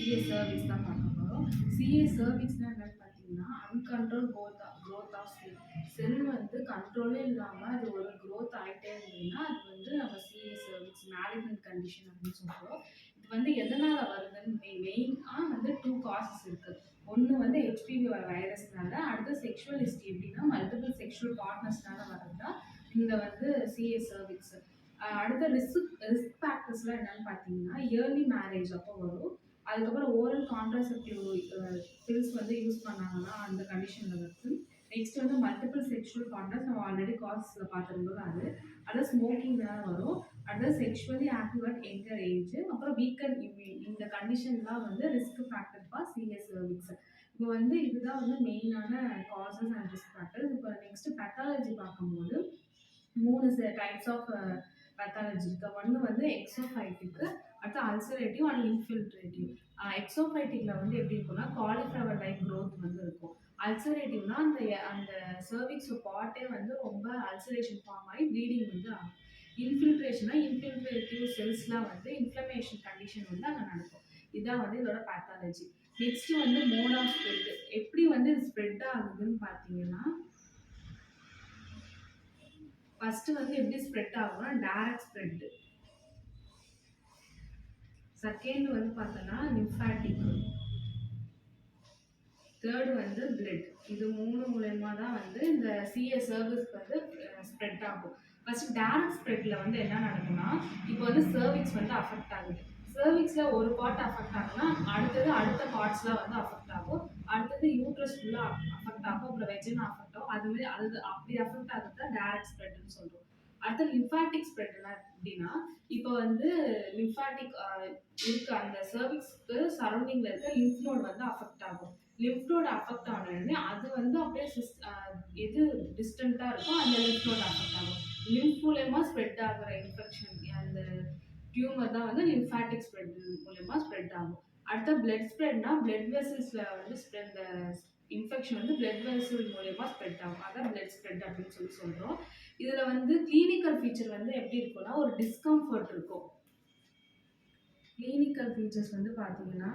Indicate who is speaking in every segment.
Speaker 1: CA service தான் பார்க்க போகிறோம். சிஏ சர்வீஸ்னால் என்னென்னு பார்த்தீங்கன்னா, அன்கண்ட்ரோல் க்ரோத் ஆஃப் செல். செல் வந்து கண்ட்ரோலே இல்லாமல் அது ஒரு க்ரோத் ஆகிட்டே இருந்ததுன்னா அது வந்து நம்ம சிஏ சர்வீஸ் மேலிக்னன்ட் கண்டிஷன் அப்படின்னு சொல்கிறோம். இது வந்து எதனால் வருதுன்னு மெயினாக வந்து 2 காசஸ் இருக்குது. ஒன்று வந்து ஹெச்பிவி வைரஸ்னால, அடுத்து செக்ஷுவல் ஹிஸ்ட்ரி எப்படின்னா மல்டிபிள் செக்ஷுவல் பார்ட்னர்ஸ்னால வரதுதா இந்த வந்து சிஏ சர்வீஸ். அடுத்த ரிஸ்க் ஃபேக்டர்ஸ்லாம் என்னன்னு பார்த்தீங்கன்னா, இயர்லி மேரேஜ் அப்போ வரும். அதுக்கப்புறம் ஓரல் கான்ட்ராசெப்டிவ் பில்ஸ் வந்து யூஸ் பண்ணாங்கன்னா அந்த கண்டிஷனில் வருது. நெக்ஸ்ட் வந்து மல்டிபிள் செக்ஷுவல் கான்டாக்ட் நம்ம ஆல்ரெடி காசஸில் பார்த்துருந்தோம் அது ஸ்மோக்கிங்னால வரும். அடுத்தது sexually active at younger age, அப்புறம் வீக்கன் இம்யூன். இந்த கண்டிஷன்லாம் வந்து risk factor for CS cervix. இப்போ வந்து இதுதான் வந்து மெயினான காசஸ் அண்ட் ரிஸ்க் ஃபேக்டர்ஸ். இப்போ நெக்ஸ்ட் பேத்தாலஜி பார்க்கும்போது 3 டைப்ஸ் ஆஃப் பேத்தாலஜி இருக்கு. ஒன்று வந்து எக்ஸோஃபைட்டிக்கு, அடுத்து அல்சரேட்டிவ் அண்ட் இன்ஃபில்ட்ரேட்டிவ். எக்ஸோஃபைட்டிக்கில் வந்து எப்படி இருக்குன்னா காலிஃப்ளவர் லைக் க்ரோத் வந்து இருக்கும். அல்சரேட்டிவ்னா அந்த அந்த சர்விக்ஸ் பார்ட்டே வந்து ரொம்ப அல்சரேஷன் ஃபார்ம் ஆகி ப்ளீடிங் வந்து ஆகும். இன்ஃபில்ட்ரேட்டிவ் செல்ஸ்லாம் வந்து இன்ஃப்ளமேஷன் கண்டிஷன் வந்து அங்கே நடக்கும். இதுதான் வந்து இதோட பேத்தாலஜி. நெக்ஸ்ட் வந்து மோட் ஆஃப் ஸ்ப்ரெட். எப்படி வந்து இது ஸ்ப்ரெட் ஆகுதுன்னு பார்த்தீங்கன்னா, ஃபர்ஸ்ட் வந்து எப்படி ஸ்ப்ரெட் ஆகும்னா டைரக்ட் ஸ்ப்ரெட். செகண்ட் வந்து பார்த்தோன்னா லிம்ஃபாட்டிக். தேர்டு வந்து பிளட். இது 3 மூலமா தான் வந்து இந்த சிஏ சர்வீஸ்க்கு வந்து ஸ்ப்ரெட் ஆகும். ஃபர்ஸ்ட் டைரக்ட் ஸ்ப்ரெட்ல வந்து என்ன நடக்கும்னா, இப்போ வந்து சர்விக்ஸ் வந்து அஃபெக்ட் ஆகுது. சர்விக்ஸ்ல ஒரு பார்ட் அஃபெக்ட் ஆகுனா அடுத்தது அடுத்த பார்ட்ஸ்லாம் வந்து அஃபெக்ட் ஆகும். அடுத்தது யூட்ரஸ் ஃபுல்லா அஃபெக்ட் ஆகும். அப்புறம் வெஜினா அஃபெக்ட் ஆகும். அதுமாதிரி அது அப்படி அஃபெக்ட் ஆகுது தான் டைரக்ட் ஸ்ப்ரெட்னு சொல்றோம். அடுத்து லிம்ஃபாட்டிக் ஸ்ப்ரெட் அப்படின்னா, இப்போ வந்து லிம்ஃபாட்டிக் இருக்க அந்த சர்விக்ஸ்க்கு சரௌண்டிங்ல இருக்க லிம்ஃப் நோட் வந்து அஃபெக்ட் ஆகும். லிம்ஃப் நோட் அஃபெக்ட் ஆன உடனே அது வந்து அப்படியே எது டிஸ்டன்ட்டா இருக்கோ அந்த லிம்ஃப் நோட் அஃபெக்ட் ஆகும். லிம்ஃப் மூலமா ஸ்ப்ரெட் ஆகுற இன்ஃபெக்ஷன் அந்த டியூமர் தான் வந்து லிம்ஃபாட்டிக் ஸ்ப்ரெட் மூலமா ஸ்ப்ரெட் ஆகும். அடுத்த பிளட் ஸ்ப்ரெட்னா பிளட் வெசல்ஸ்ல வந்து ஸ்ப்ரெட் இன்ஃபெக்ஷன் வந்து பிளட் வெசல் மூலமா ஸ்ப்ரெட் ஆகும். அதான் பிளட் ஸ்ப்ரெட் அப்படின்னு சொல்றோம். இதுல வந்து கிளினிக்கல் ஃபீச்சர் வந்து எப்படி இருக்கும்னா ஒரு டிஸ்கம்ஃபர்ட் இருக்கும். கிளினிக்கல் ஃபீச்சர்ஸ் வந்து பார்த்தீங்கன்னா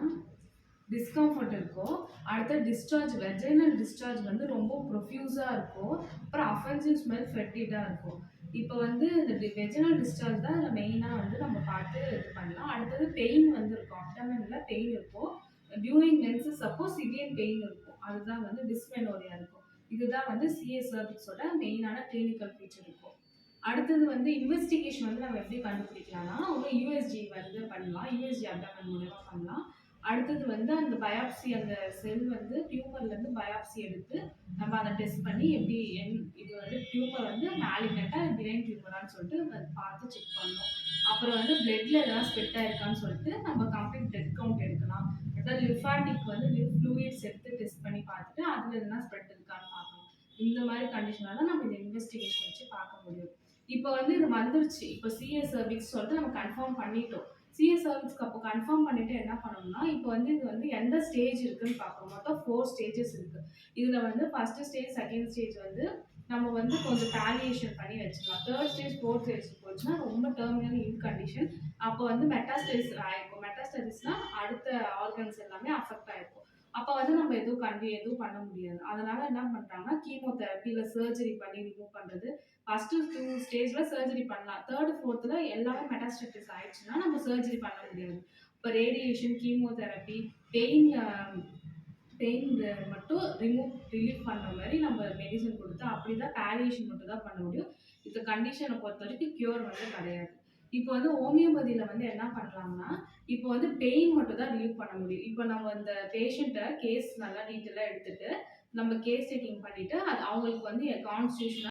Speaker 1: டிஸ்கம்ஃபர்ட் இருக்கும். அடுத்த டிஸ்சார்ஜ் வெஜைனல் டிஸ்சார்ஜ் வந்து ரொம்ப ப்ரொஃப்யூஸாக இருக்கும். அப்புறம் அஃபென்சிவ் ஸ்மெல் ஃபெட்டிடாக இருக்கும். இப்போ வந்து இந்த வெஜைனல் டிஸ்சார்ஜ் தான் இதில் மெயினாக வந்து நம்ம பார்த்து இது பண்ணலாம். அடுத்தது பெயின் வந்து இருக்கும். அப்டமனில் பெயின் இருக்கும். டியூரிங் மென்சஸ் அப்போ சிவியர் பெயின் இருக்கும். அதுதான் வந்து டிஸ்மெனோரியா இருக்கும். இதுதான் வந்து சிஏ சர்விக்ஸோட மெயினான கிளினிக்கல் ஃபீச்சர் இருக்கும். அடுத்தது வந்து இன்வெஸ்டிகேஷன் வந்து நம்ம எப்படி கண்டுபிடிக்கலாம்னா, ஒன்று யூஎஸ்ஜி வந்து பண்ணலாம். யூஎஸ்ஜி அப்டமன் மூலமாக பண்ணலாம். அடுத்தது வந்து அந்த பயாப்சி அந்த செல் வந்து டியூமர்லேருந்து பயாப்சி எடுத்து நம்ம அதை டெஸ்ட் பண்ணி எப்படி இது வந்து டியூமர் வந்து மேலிக்னட்டா பிரைன் டியூமரான்னு சொல்லிட்டு பார்த்து செக் பண்ணணும். அப்புறம் வந்து பிளட்ல எதனா ஸ்ப்ரெட் ஆயிருக்கான்னு சொல்லிட்டு நம்ம கம்ப்ளீட் பிளட் கவுண்ட் எடுக்கலாம். அதாவது லிம்ஃபாட்டிக் வந்து ஃப்ளூயிட்ஸ் எடுத்து டெஸ்ட் பண்ணி பார்த்துட்டு அதில் எதனா ஸ்ப்ரெட் இருக்கான்னு பார்க்கணும். இந்த மாதிரி கண்டிஷனால நம்ம இதை இன்வெஸ்டிகேஷன் வச்சு பார்க்க முடியும். இப்போ வந்து இது வந்துருச்சு. இப்போ சிஏ சர்விக்ஸ் சொல்லிட்டு நம்ம கன்ஃபார்ம் பண்ணிட்டோம். சிஏ சர்விக்ஸ்க்கு அப்போ கன்ஃபார்ம் பண்ணிட்டு என்ன பண்ணணும்னா, இப்போ வந்து இது வந்து எந்த ஸ்டேஜ் இருக்குன்னு பார்க்கணும். மொத்தம் 4 ஸ்டேஜஸ் இருக்கு. இதில் வந்து ஃபர்ஸ்ட் ஸ்டேஜ், செகண்ட் ஸ்டேஜ் வந்து நம்ம வந்து கொஞ்சம் பாலியேஷன் பண்ணி வச்சுக்கலாம். தேர்ட் ஸ்டேஜ், ஃபோர்த் ஸ்டேஜ் போச்சுன்னா ரொம்ப டெர்மினல் இன் கண்டிஷன். அப்போ வந்து மெட்டாஸ்டசிஸ் ஆயிருக்கும். மெட்டாஸ்டசிஸ்னா அடுத்த ஆர்கன்ஸ் எல்லாமே அஃபெக்ட் ஆயிருக்கும். அப்போ வந்து நம்ம எதுவும் பண்ண முடியாது. அதனால என்ன பண்றாங்கன்னா, கீமோதெரப்பி இல்லை சர்ஜரி பண்ணி ரிமூவ் பண்றது. ஃபர்ஸ்ட் 2 ஸ்டேஜ்ல சர்ஜரி பண்ணலாம். தேர்ட், ஃபோர்த்தில் எல்லாமே மெட்டாஸ்டசிஸ் ஆயிடுச்சுன்னா நம்ம சர்ஜரி பண்ண முடியாது. இப்போ ரேடியேஷன், கீமோதெரப்பி, பெயின் மட்டும் ரிலீஃப் பண்ணுற மாதிரி நம்ம மெடிசன் கொடுத்தா அப்படிதான் பாலியேஷன் மட்டும் தான் பண்ண முடியும். இந்த கண்டிஷனை பொறுத்த வரைக்கும் கியூர் வந்து கிடையாது. இப்போ வந்து ஹோமியோபதியில் வந்து என்ன பண்ணலாம்னா, இப்போ வந்து பெயின் மட்டும் தான் ரிலீவ் பண்ண முடியும். இப்போ நம்ம இந்த பேஷண்ட்டை கேஸ் நல்லா டீட்டெயிலாக எடுத்துட்டு நம்ம கேஸ் டேக்கிங் பண்ணிட்டு அது அவங்களுக்கு வந்து கான்ஸ்டியூஷன்